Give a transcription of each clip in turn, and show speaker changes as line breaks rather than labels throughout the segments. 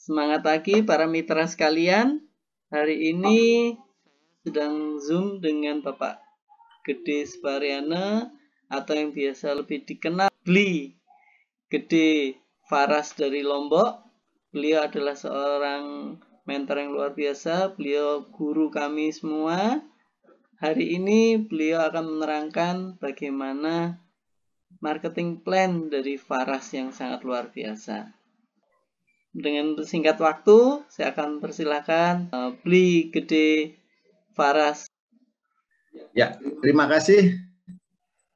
Semangat pagi para mitra sekalian. Hari ini sedang Zoom dengan Bapak Gede Spariana atau yang biasa lebih dikenal Bli Gede Faras dari Lombok. Beliau adalah seorang mentor yang luar biasa. Beliau guru kami semua. Hari ini beliau akan menerangkan bagaimana marketing plan dari Faras yang sangat luar biasa. Dengan singkat waktu, saya akan persilahkan Bli Gede Faras.
Ya, terima kasih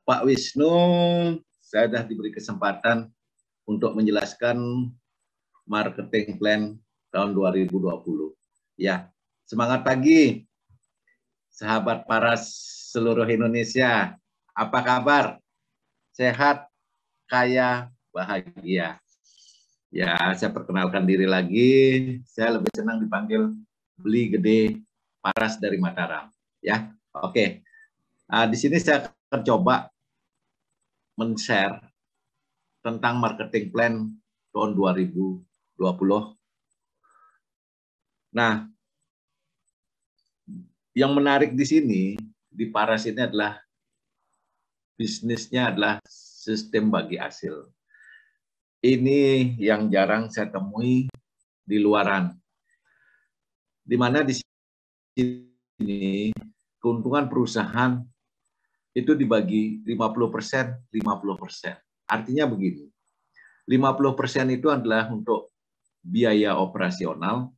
Pak Wisnu. Saya sudah diberi kesempatan untuk menjelaskan marketing plan tahun 2020. Ya, semangat pagi, sahabat Faras seluruh Indonesia. Apa kabar? Sehat, kaya, bahagia. Ya, saya perkenalkan diri lagi. Saya lebih senang dipanggil Bli Gede Faras dari Mataram. Ya, oke. Di sini saya akan coba men-share tentang marketing plan tahun 2020. Nah, yang menarik di sini, di Faras ini adalah bisnisnya adalah sistem bagi hasil. Ini yang jarang saya temui di luaran. Di mana di sini keuntungan perusahaan itu dibagi 50%, 50%. Artinya begini, 50% itu adalah untuk biaya operasional,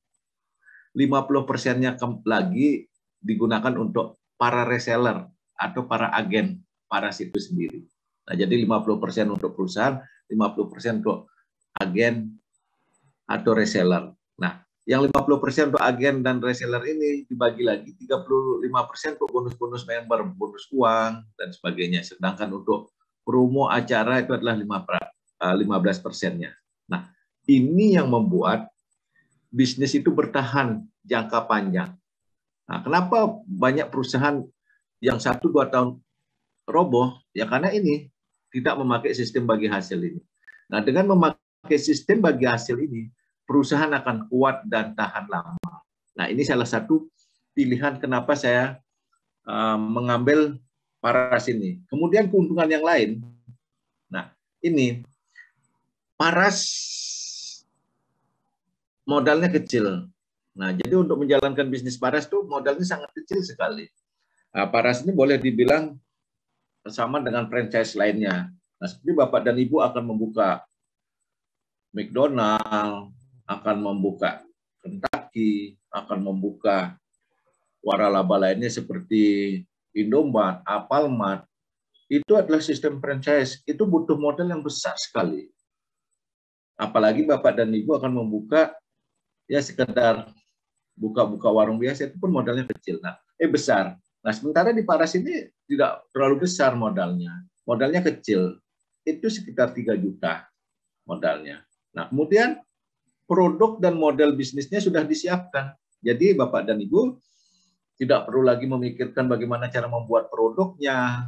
50%-nya lagi digunakan untuk para reseller atau para agen Faras itu sendiri. Nah, jadi 50% untuk perusahaan, 50% untuk agen atau reseller. Nah, yang 50% untuk agen dan reseller ini dibagi lagi 35% untuk bonus-bonus member, bonus uang, dan sebagainya. Sedangkan untuk promo acara itu adalah 15%-nya. Nah, ini yang membuat bisnis itu bertahan jangka panjang. Nah, kenapa banyak perusahaan yang 1-2 tahun roboh? Ya karena ini tidak memakai sistem bagi hasil ini. Nah, dengan memakai sistem bagi hasil ini, perusahaan akan kuat dan tahan lama. Nah, ini salah satu pilihan kenapa saya mengambil Faras ini. Kemudian keuntungan yang lain. Nah, ini Faras modalnya kecil. Nah, jadi untuk menjalankan bisnis Faras itu modalnya sangat kecil sekali. Nah, Faras ini boleh dibilang sama dengan franchise lainnya. Nah, seperti Bapak dan Ibu akan membuka McDonald, akan membuka Kentucky, akan membuka waralaba lainnya seperti Indomart, Alfamart. Itu adalah sistem franchise. Itu butuh modal yang besar sekali. Apalagi Bapak dan Ibu akan membuka ya sekedar buka-buka warung biasa, itu pun modalnya kecil. Nah, besar. Nah, sementara di Faras ini tidak terlalu besar modalnya. Modalnya kecil. Itu sekitar 3 juta modalnya. Nah, kemudian produk dan model bisnisnya sudah disiapkan. Jadi Bapak dan Ibu tidak perlu lagi memikirkan bagaimana cara membuat produknya,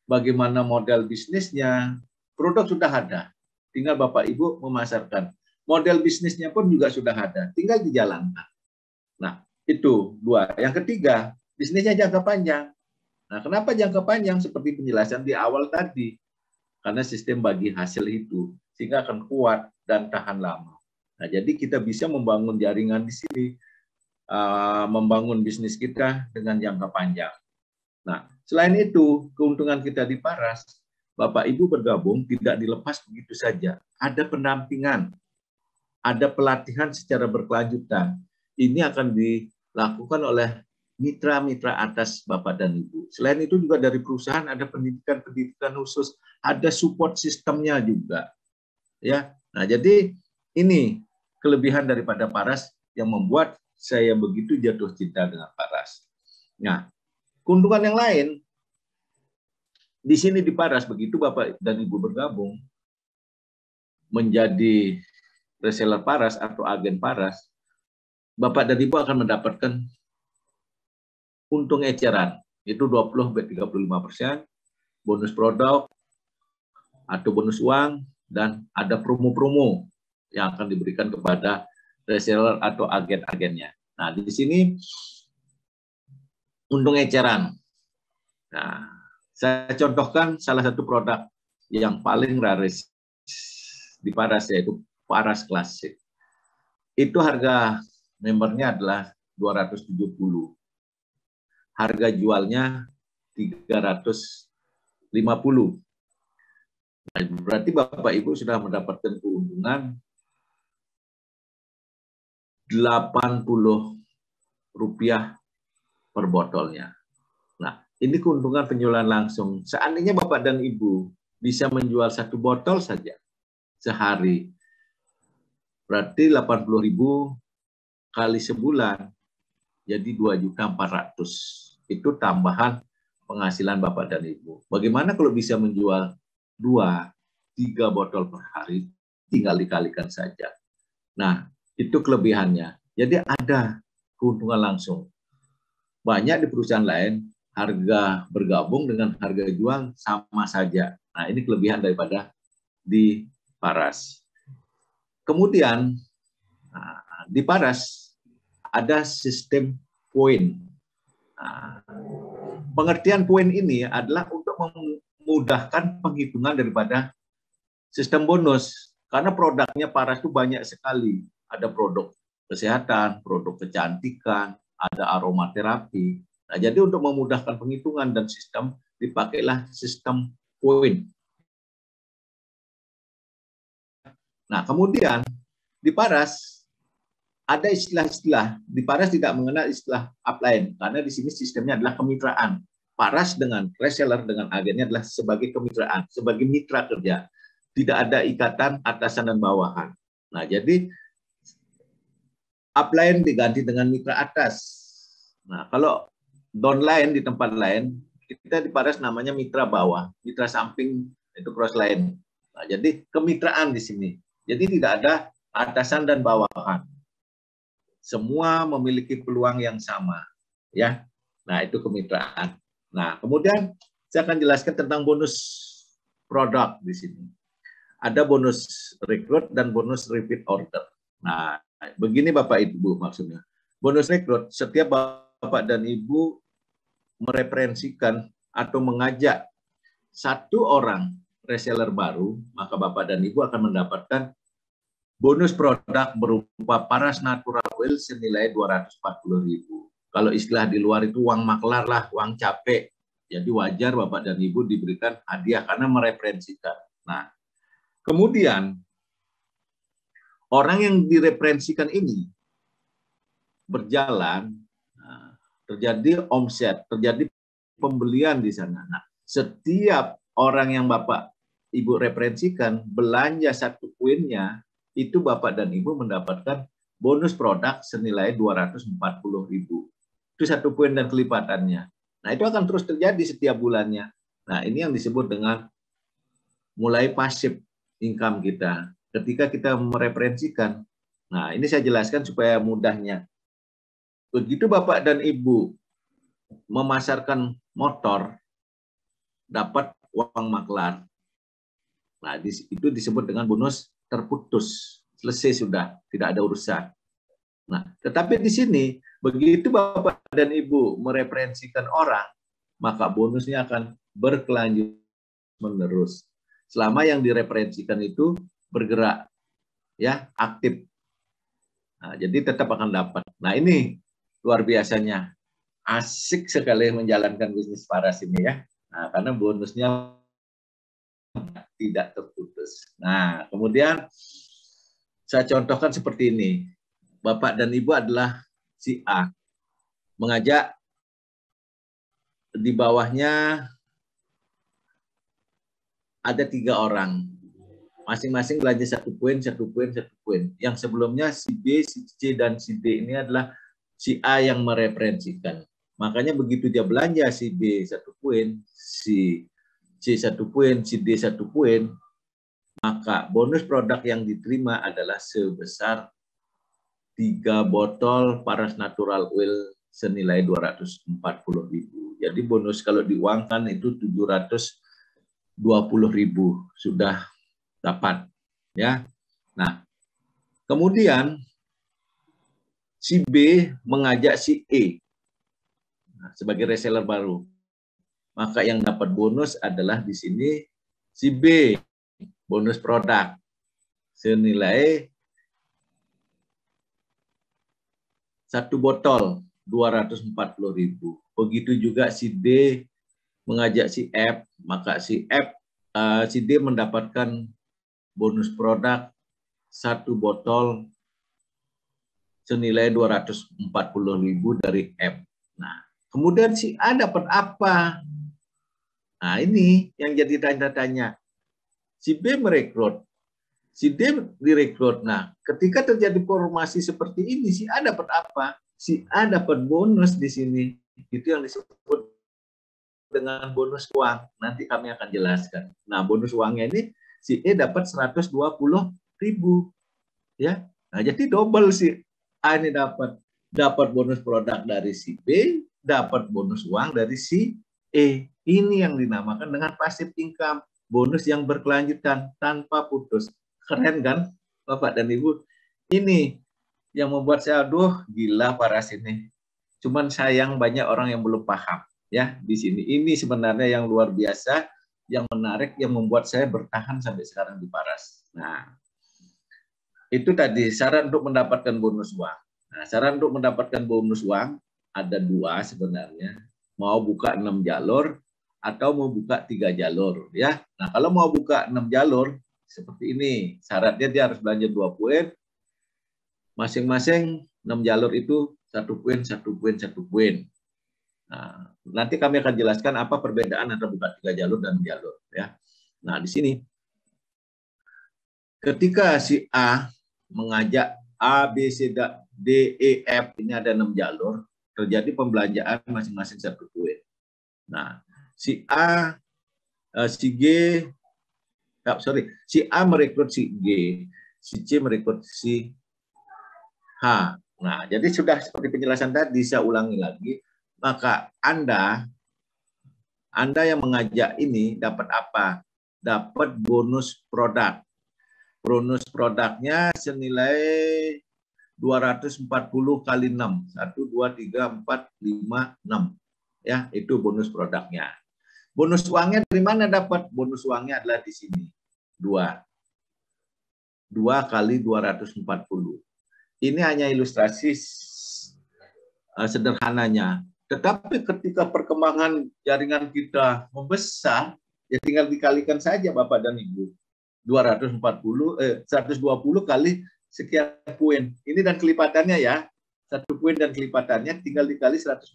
bagaimana model bisnisnya. Produk sudah ada. Tinggal Bapak Ibu memasarkan. Model bisnisnya pun juga sudah ada. Tinggal dijalankan. Nah, itu 2. Yang ketiga, bisnisnya jangka panjang. Nah, kenapa jangka panjang? Seperti penjelasan di awal tadi. Karena sistem bagi hasil itu, sehingga akan kuat dan tahan lama. Nah, jadi kita bisa membangun jaringan di sini, membangun bisnis kita dengan jangka panjang. Nah, selain itu, keuntungan kita di Faras, Bapak Ibu bergabung tidak dilepas begitu saja. Ada pendampingan, ada pelatihan secara berkelanjutan. Ini akan dilakukan oleh mitra-mitra atas Bapak dan Ibu. Selain itu juga dari perusahaan ada pendidikan-pendidikan khusus, ada support sistemnya juga. Ya. Nah, jadi ini kelebihan daripada Faras yang membuat saya begitu jatuh cinta dengan Faras. Nah, keuntungan yang lain di sini di Faras, begitu Bapak dan Ibu bergabung menjadi reseller Faras atau agen Faras, Bapak dan Ibu akan mendapatkan untung eceran, itu 20-35%, bonus produk atau bonus uang, dan ada promo-promo yang akan diberikan kepada reseller atau agen-agennya. Nah, di sini untung eceran. Nah, saya contohkan salah satu produk yang paling laris di Paras, yaitu Paras Klasik. Itu harga membernya adalah 270. Harga jualnya 350. Nah, berarti Bapak Ibu sudah mendapatkan keuntungan 80 rupiah per botolnya. Nah, ini keuntungan penjualan langsung. Seandainya Bapak dan Ibu bisa menjual 1 botol saja sehari, berarti 80.000 kali sebulan, jadi 2.400.000. Itu tambahan penghasilan Bapak dan Ibu. Bagaimana kalau bisa menjual 2-3 botol per hari, tinggal dikalikan saja. Nah, itu kelebihannya. Jadi ada keuntungan langsung. Banyak di perusahaan lain, harga bergabung dengan harga jual sama saja. Nah, ini kelebihan daripada di Paras. Kemudian, di Paras ada sistem poin. Pengertian poin ini adalah untuk memudahkan penghitungan daripada sistem bonus. Karena produknya Paras itu banyak sekali. Ada produk kesehatan, produk kecantikan, ada aromaterapi. Nah, jadi untuk memudahkan penghitungan dan sistem, dipakailah sistem poin. Nah, kemudian di Paras ada istilah-istilah. Di Paras tidak mengenal istilah upline, karena di sini sistemnya adalah kemitraan. Paras dengan reseller, dengan agennya adalah sebagai kemitraan, sebagai mitra kerja. Tidak ada ikatan atasan dan bawahan. Nah, jadi upline diganti dengan mitra atas. Nah, kalau downline di tempat lain, kita di Paras namanya mitra bawah, mitra samping itu cross line. Nah, jadi kemitraan di sini. Jadi tidak ada atasan dan bawahan. Semua memiliki peluang yang sama, ya. Nah, itu kemitraan. Nah, kemudian saya akan jelaskan tentang bonus produk di sini. Ada bonus rekrut dan bonus repeat order. Nah, begini Bapak Ibu maksudnya. Bonus rekrut, setiap Bapak dan Ibu mereferensikan atau mengajak 1 orang reseller baru, maka Bapak dan Ibu akan mendapatkan bonus produk berupa Paras Natural Oil senilai 240.000. Kalau istilah di luar itu uang maklar lah, uang capek. Jadi wajar Bapak dan Ibu diberikan hadiah karena mereferensikan. Nah, kemudian orang yang direferensikan ini berjalan, terjadi omset, terjadi pembelian di sana. Nah, setiap orang yang Bapak Ibu referensikan belanja 1 poinnya, itu Bapak dan Ibu mendapatkan bonus produk senilai 240.000. Itu 1 poin dan kelipatannya. Nah, itu akan terus terjadi setiap bulannya. Nah, ini yang disebut dengan mulai pasif income kita. Ketika kita mereferensikan, nah ini saya jelaskan supaya mudahnya. Begitu Bapak dan Ibu memasarkan motor, dapat uang maklar. Nah, itu disebut dengan bonus terputus. Selesai sudah, tidak ada urusan. Nah, tetapi di sini, begitu Bapak dan Ibu mereferensikan orang, maka bonusnya akan berkelanjutan menerus. Selama yang direferensikan itu bergerak, ya, aktif. Nah, jadi tetap akan dapat. Nah, ini luar biasanya. Asik sekali menjalankan bisnis Paras ini ya. Nah, karena bonusnya tidak terputus. Nah, kemudian saya contohkan seperti ini. Bapak dan Ibu adalah si A. Mengajak di bawahnya ada 3 orang. Masing-masing belanja 1 poin, 1 poin, 1 poin. Yang sebelumnya si B, si C, dan si D ini adalah si A yang mereferensikan. Makanya begitu dia belanja si B 1 poin, si C 1 poin, si D 1 poin, maka bonus produk yang diterima adalah sebesar 3 botol Paras Natural Oil senilai 240.000. Jadi bonus kalau diuangkan itu 720.000 sudah dapat, ya. Nah, kemudian si B mengajak si E sebagai reseller baru. Maka yang dapat bonus adalah di sini si B, bonus produk senilai 1 botol 240.000. Begitu juga si D mengajak si F, maka si D mendapatkan bonus produk 1 botol senilai 240.000 dari F. Nah, kemudian si A dapat apa? Nah, ini yang jadi tanda-tanya. Si B merekrut, si D direkrut. Nah, ketika terjadi formasi seperti ini, si A dapat apa? Si A dapat bonus di sini. Itu yang disebut dengan bonus uang. Nanti kami akan jelaskan. Nah, bonus uangnya ini si E dapat 120.000. Ya. Nah, jadi double si A ini dapat bonus produk dari si B, dapat bonus uang dari si E. Ini yang dinamakan dengan passive income, bonus yang berkelanjutan tanpa putus. Keren kan, Bapak dan Ibu? Ini yang membuat saya, aduh, gila Paras ini. Cuman sayang banyak orang yang belum paham ya di sini. Ini sebenarnya yang luar biasa, yang menarik, yang membuat saya bertahan sampai sekarang di Paras. Nah, itu tadi syarat untuk mendapatkan bonus uang. Nah, syarat untuk mendapatkan bonus uang ada 2 sebenarnya. Mau buka 6 jalur atau mau buka 3 jalur ya. Nah, kalau mau buka 6 jalur seperti ini, syaratnya dia harus belanja 2 poin. Masing-masing 6 jalur itu 1 poin, 1 poin, 1 poin. Nah, nanti kami akan jelaskan apa perbedaan antara buka 3 jalur dan jalur ya. Nah, di sini ketika si A mengajak A, B, C, D, E, F, ini ada 6 jalur, terjadi pembelanjaan masing-masing 1 poin. Nah, si A, si G, si A merekrut si G, si C merekrut si H. Nah, jadi sudah seperti penjelasan tadi, saya ulangi lagi, maka Anda yang mengajak ini dapat apa? Dapat bonus produk. Bonus produknya senilai 240 kali 6. 1, 2, 3, 4, 5, 6. Ya, itu bonus produknya. Bonus uangnya dari mana dapat? Bonus uangnya adalah di sini. 2 kali 240. Ini hanya ilustrasi sederhananya. Tetapi ketika perkembangan jaringan kita membesar, ya tinggal dikalikan saja Bapak dan Ibu. 120 kali sekian poin. Ini dan kelipatannya ya. 1 poin dan kelipatannya tinggal dikali 120.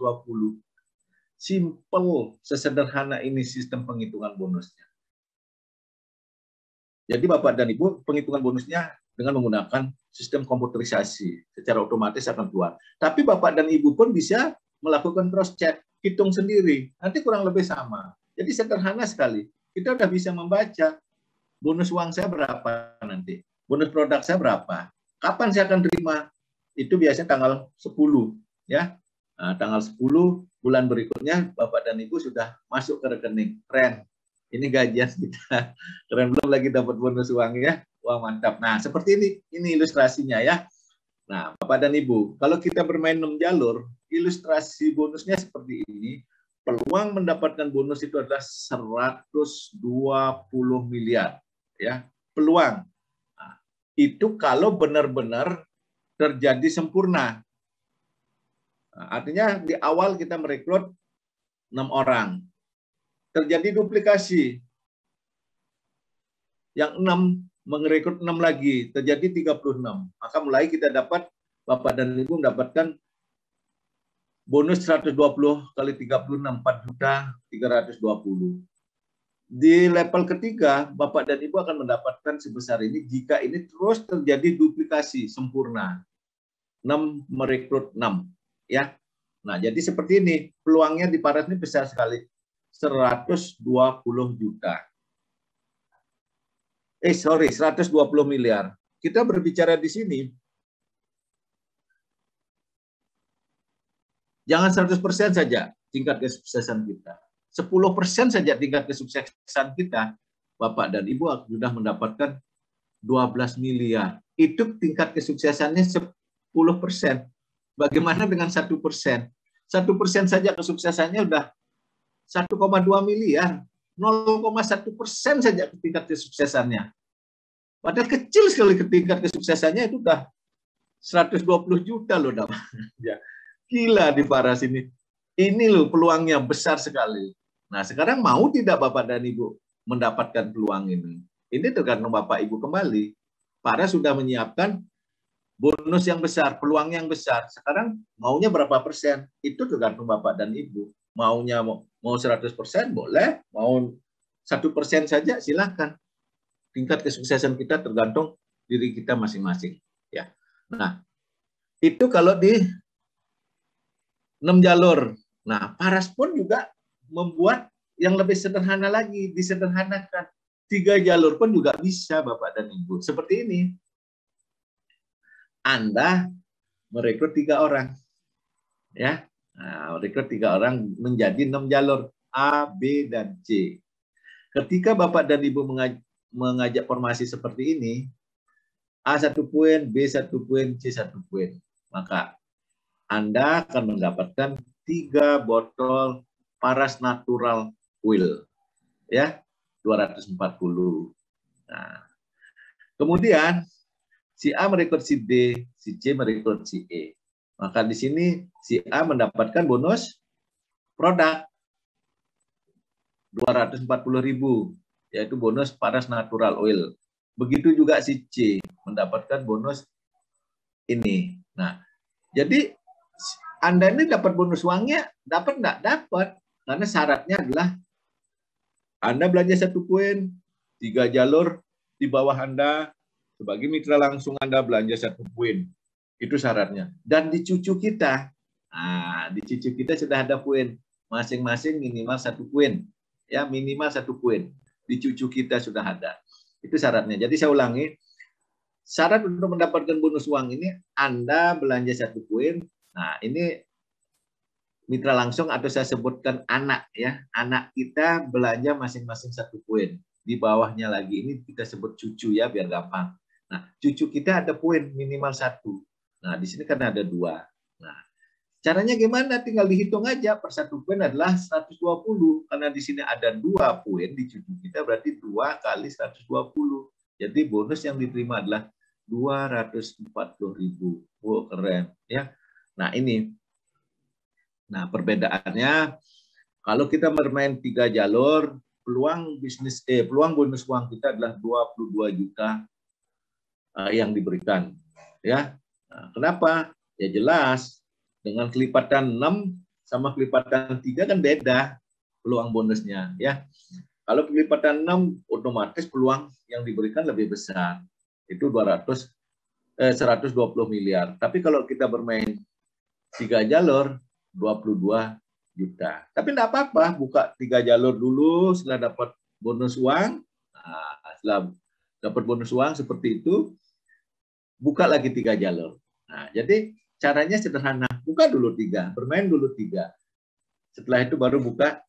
Simple, sesederhana ini sistem penghitungan bonusnya. Jadi Bapak dan Ibu, penghitungan bonusnya dengan menggunakan sistem komputerisasi, secara otomatis akan keluar. Tapi Bapak dan Ibu pun bisa melakukan cross check, hitung sendiri, nanti kurang lebih sama. Jadi sederhana sekali. Kita sudah bisa membaca bonus uang saya berapa nanti, bonus produk saya berapa, kapan saya akan terima. Itu biasanya tanggal 10 ya. Nah, tanggal 10 bulan berikutnya Bapak dan Ibu sudah masuk ke rekening. Keren. Ini gajian kita. Keren, belum lagi dapat bonus uang ya. Wah, mantap. Nah, seperti ini ilustrasinya ya. Nah, Bapak dan Ibu, kalau kita bermain 6 jalur, ilustrasi bonusnya seperti ini. Peluang mendapatkan bonus itu adalah 120 miliar ya. Peluang. Nah, itu kalau benar-benar terjadi sempurna. Nah, artinya di awal kita merekrut 6 orang. Terjadi duplikasi. Yang 6 merekrut 6 lagi, terjadi 36. Maka mulai kita dapat, Bapak dan Ibu mendapatkan bonus 120 kali 36, 4.320. Di level ketiga, Bapak dan Ibu akan mendapatkan sebesar ini jika ini terus terjadi duplikasi sempurna. 6 merekrut 6. Ya. Nah, jadi seperti ini. Peluangnya di Paras ini besar sekali. 120 juta. 120 miliar. Kita berbicara di sini, jangan 100% saja tingkat kesuksesan kita. 10% saja tingkat kesuksesan kita, Bapak dan Ibu sudah mendapatkan 12 miliar. Itu tingkat kesuksesannya 10%. Bagaimana dengan 1%? 1% saja kesuksesannya udah 1,2 miliar. 0,1% saja tingkat kesuksesannya. Padahal kecil sekali tingkat kesuksesannya, itu udah 120 juta loh. Ya, gila di Paras ini. Ini loh peluangnya besar sekali. Nah, sekarang mau tidak Bapak dan Ibu mendapatkan peluang ini? Ini tergantung Bapak Ibu kembali. Paras sudah menyiapkan bonus yang besar, peluang yang besar. Sekarang maunya berapa persen? Itu tergantung Bapak dan Ibu. Maunya mau 100% boleh, mau 1% saja silakan. Tingkat kesuksesan kita tergantung diri kita masing-masing. Ya. Nah, itu kalau di 6 jalur. Nah, Paras pun juga membuat yang lebih sederhana lagi, disederhanakan. 3 jalur pun juga bisa Bapak dan Ibu. Seperti ini. Anda merekrut 3 orang. Ya. Nah, merekrut 3 orang menjadi 6 jalur A, B, dan C. Ketika Bapak dan Ibu mengajak formasi seperti ini, A 1 poin, B 1 poin, C 1 poin. Maka Anda akan mendapatkan 3 botol Paras Natural Oil. Ya, 240. Nah, kemudian si A merekrut si D, si C merekrut si E. Maka di sini si A mendapatkan bonus produk 240.000, yaitu bonus Paras Natural Oil. Begitu juga si C mendapatkan bonus ini. Nah, jadi Anda ini dapat bonus uangnya, dapat enggak? Dapat. Karena syaratnya adalah Anda belanja 1 poin, 3 jalur di bawah Anda, sebagai mitra langsung Anda belanja 1 poin. Itu syaratnya. Dan di cucu kita, di cucu kita sudah ada poin. Masing-masing minimal 1 poin. Ya, minimal 1 poin. Di cucu kita sudah ada. Itu syaratnya. Jadi saya ulangi, syarat untuk mendapatkan bonus uang ini, Anda belanja 1 poin. Nah, ini mitra langsung atau saya sebutkan anak, ya. Anak kita belanja masing-masing 1 poin. Di bawahnya lagi ini kita sebut cucu, ya, biar gampang. Nah, cucu kita ada poin minimal 1. Nah, di sini kan ada 2. Nah, caranya gimana? Tinggal dihitung aja. Per 1 poin adalah 120. Karena di sini ada 2 poin di cucu kita, berarti 2 kali 120. Jadi bonus yang diterima adalah 240.000. Wow, keren. Ya. Nah, ini. Nah, perbedaannya, kalau kita bermain 3 jalur, peluang bonus uang kita adalah 22 juta yang diberikan. Ya. Nah, kenapa? Ya jelas, dengan kelipatan 6 sama kelipatan 3 kan beda peluang bonusnya, ya. Kalau kelipatan 6 otomatis peluang yang diberikan lebih besar. Itu 120 miliar. Tapi kalau kita bermain 3 jalur 22 juta. Tapi enggak apa-apa, buka 3 jalur dulu, setelah dapat bonus uang. Nah, setelah dapat bonus uang seperti itu, buka lagi 3 jalur. Nah, jadi caranya sederhana. Buka dulu 3, bermain dulu 3. Setelah itu baru buka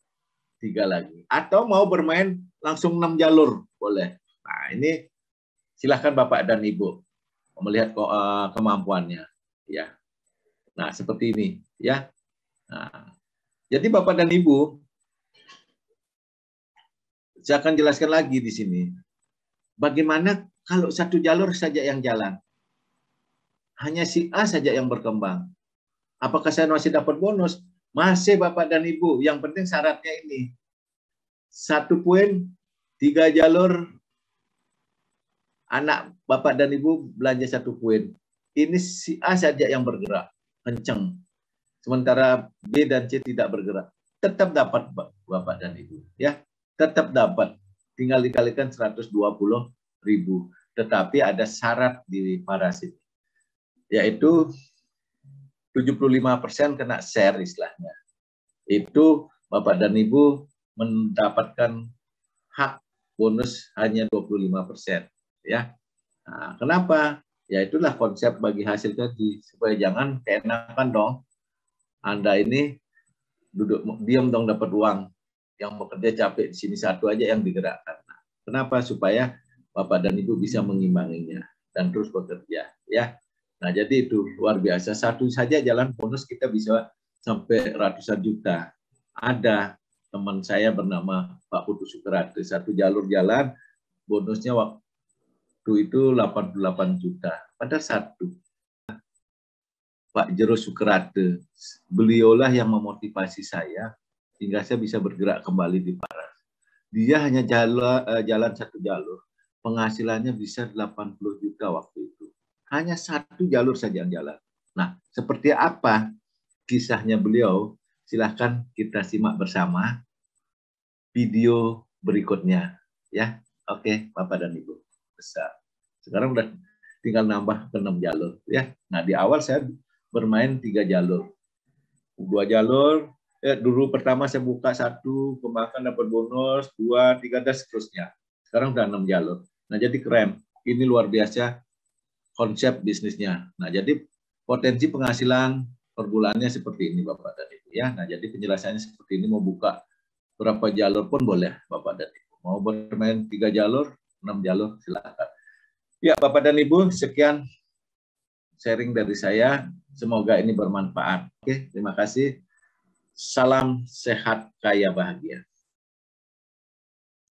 3 lagi. Atau mau bermain langsung 6 jalur, boleh. Nah, ini silahkan Bapak dan Ibu melihat kemampuannya. Ya. Nah, seperti ini. Ya. Nah, jadi Bapak dan Ibu, saya akan jelaskan lagi di sini. Bagaimana kalau 1 jalur saja yang jalan? Hanya si A saja yang berkembang. Apakah saya masih dapat bonus? Masih Bapak dan Ibu. Yang penting syaratnya ini. 1 poin, 3 jalur, anak Bapak dan Ibu belanja 1 poin. Ini si A saja yang bergerak, kenceng. Sementara B dan C tidak bergerak. Tetap dapat Bapak dan Ibu. Ya, tetap dapat. Tinggal dikalikan 120.000. Tetapi ada syarat di Paras ini, yaitu 75% kena share istilahnya. Itu Bapak dan Ibu mendapatkan hak bonus hanya 25%. Ya. Nah, kenapa? Ya itulah konsep bagi hasil tadi. Supaya jangan keenakan dong. Anda ini duduk diam dong dapat uang. Yang bekerja capek di sini 1 aja yang digerakkan. Nah, kenapa? Supaya Bapak dan Ibu bisa mengimbanginya dan terus bekerja. Ya. Nah, jadi itu luar biasa. Satu saja jalan bonus kita bisa sampai ratusan juta. Ada teman saya bernama Pak Putu Sukrate, satu jalur jalan bonusnya waktu itu 88 juta. Pada satu. Pak Jero Sukrate, beliaulah yang memotivasi saya hingga saya bisa bergerak kembali di Paras. Dia hanya jalan satu jalur, penghasilannya bisa 80 juta waktu itu. Hanya satu jalur saja yang jalan. Nah, seperti apa kisahnya beliau? Silahkan kita simak bersama video berikutnya. Ya, oke, Bapak dan Ibu. Besar. Sekarang udah tinggal nambah ke 6 jalur. Ya, nah di awal saya bermain 3 jalur. 2 jalur, dulu pertama saya buka 1, kemakan dapat bonus, 2, 3, dan seterusnya. Sekarang udah 6 jalur. Nah, jadi keren. Ini luar biasa konsep bisnisnya. Nah, jadi potensi penghasilan per bulannya seperti ini, Bapak dan Ibu. Ya, nah jadi penjelasannya seperti ini. Mau buka berapa jalur pun boleh, Bapak dan Ibu. Mau bermain 3 jalur, 6 jalur, silakan. Ya, Bapak dan Ibu, sekian sharing dari saya. Semoga ini bermanfaat. Oke, terima kasih. Salam sehat, kaya, bahagia.